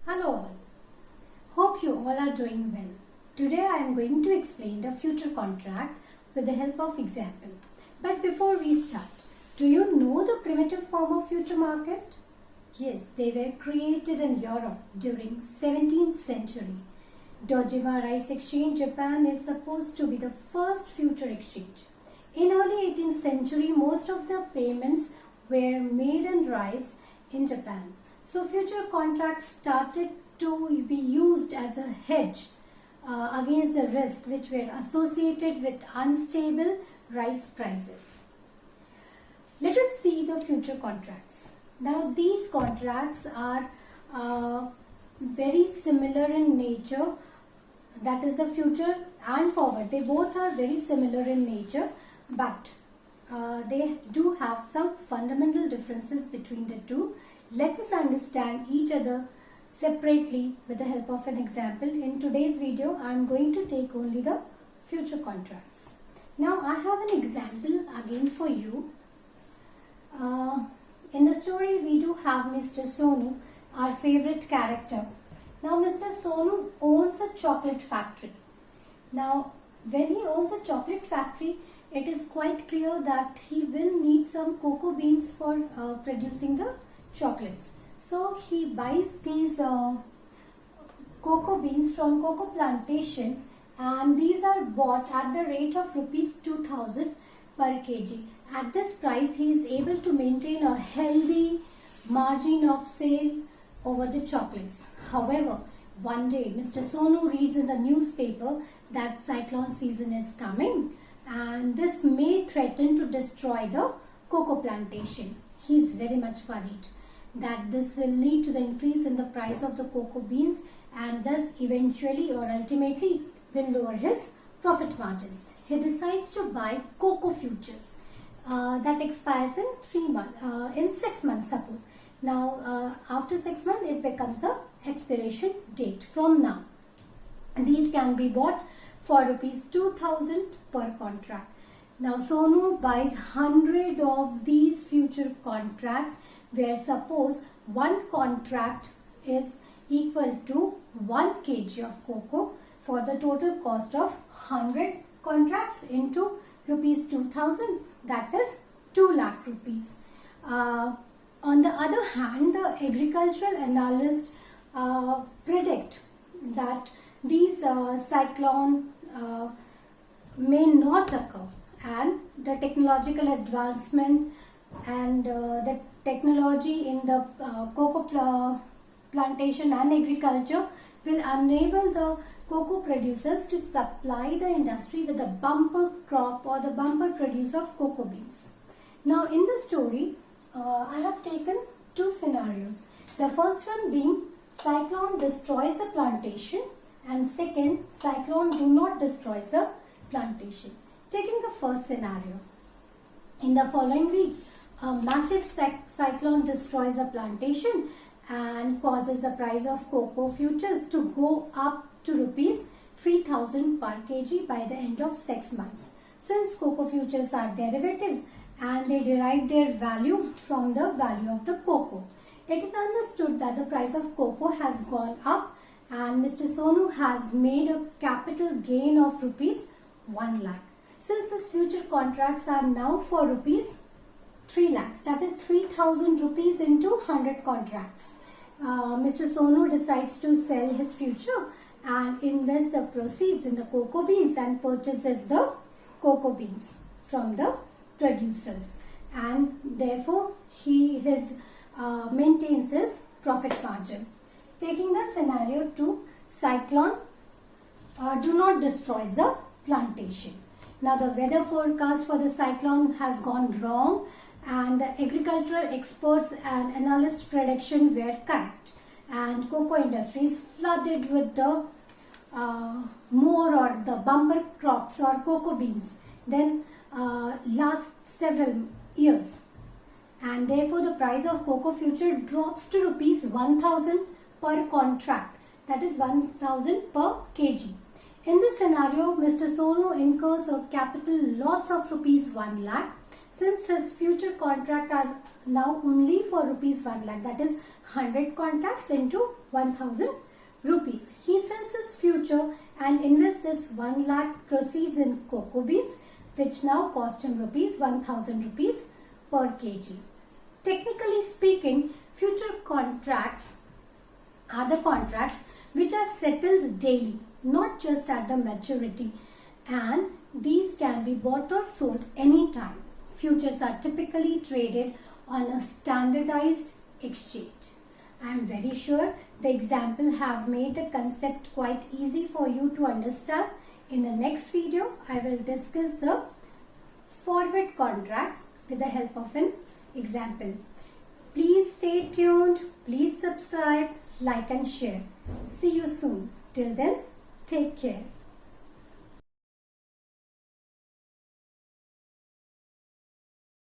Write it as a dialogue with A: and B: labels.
A: Hello all. Hope you all are doing well. Today I am going to explain the future contract with the help of example. But before we start, do you know the primitive form of future market? Yes, they were created in Europe during 17th century. Dojima Rice Exchange, Japan is supposed to be the first future exchange. In early 18th century, most of the payments were made in rice in Japan. So future contracts started to be used as a hedge against the risk which were associated with unstable rice prices. Let us see the future contracts. Now these contracts are very similar in nature, that is the future and forward. They both are very similar in nature, but they do have some fundamental differences between the two. Let us understand each other separately with the help of an example. In today's video, I am going to take only the future contracts. Now I have an example again for you. In the story, we do have Mr. Sonu, our favorite character. Now Mr. Sonu owns a chocolate factory. Now when he owns a chocolate factory, it is quite clear that he will need some cocoa beans for producing the chocolates. So he buys these cocoa beans from cocoa plantation, and these are bought at the rate of rupees 2000 per kg. At this price, he is able to maintain a healthy margin of sale over the chocolates. However, one day Mr. Sonu reads in the newspaper that cyclone season is coming and this may threaten to destroy the cocoa plantation. He is very much worried that this will lead to the increase in the price of the cocoa beans and thus eventually or ultimately will lower his profit margins. He decides to buy cocoa futures that expires in 6 months suppose. Now after 6 months it becomes a expiration date from now. And these can be bought for rupees 2000 per contract. Now Sonu buys 100 of these future contracts where suppose one contract is equal to 1 kg of cocoa for the total cost of 100 contracts into rupees 2000, that is 2 lakh rupees. On the other hand, the agricultural analysts predict that these cyclone may not occur, and the technological advancement and the technology in the cocoa plantation and agriculture will enable the cocoa producers to supply the industry with a bumper crop or the bumper produce of cocoa beans. Now in the story, I have taken two scenarios. The first one being cyclone destroys the plantation, and second, cyclone do not destroy the plantation. Taking the first scenario, in the following weeks, a massive cyclone destroys a plantation and causes the price of cocoa futures to go up to rupees 3000 per kg by the end of 6 months. Since cocoa futures are derivatives and they derive their value from the value of the cocoa, it is understood that the price of cocoa has gone up and Mr. Sonu has made a capital gain of rupees 1 lakh. Since his future contracts are now for rupees 3 lakhs, that is 3000 rupees into 100 contracts, Mr. Sonu decides to sell his future and invest the proceeds in the cocoa beans and purchases the cocoa beans from the producers, and therefore he maintains his profit margin. Taking the scenario 2, cyclone do not destroy the plantation. Now the weather forecast for the cyclone has gone wrong and the agricultural experts and analysts' prediction were correct, and cocoa industry is flooded with the more or the bumper crops or cocoa beans than last several years, and therefore the price of cocoa future drops to rupees 1000 per contract, that is 1000 per kg. In this scenario, Mr. Sonu incurs a capital loss of rupees 1 lakh since his future contract are now only for rupees 1 lakh, that is 100 contracts into 1000 rupees. He sells his future and invests this 1 lakh proceeds in cocoa beans, which now cost him 1000 rupees per kg. Technically speaking, future contracts are the contracts which are settled daily, not just at the maturity, and these can be bought or sold anytime. Futures are typically traded on a standardized exchange. I am very sure the example have made the concept quite easy for you to understand. In the next video, I will discuss the forward contract with the help of an example. Please stay tuned, please subscribe, like and share. See you soon. Till then, take care.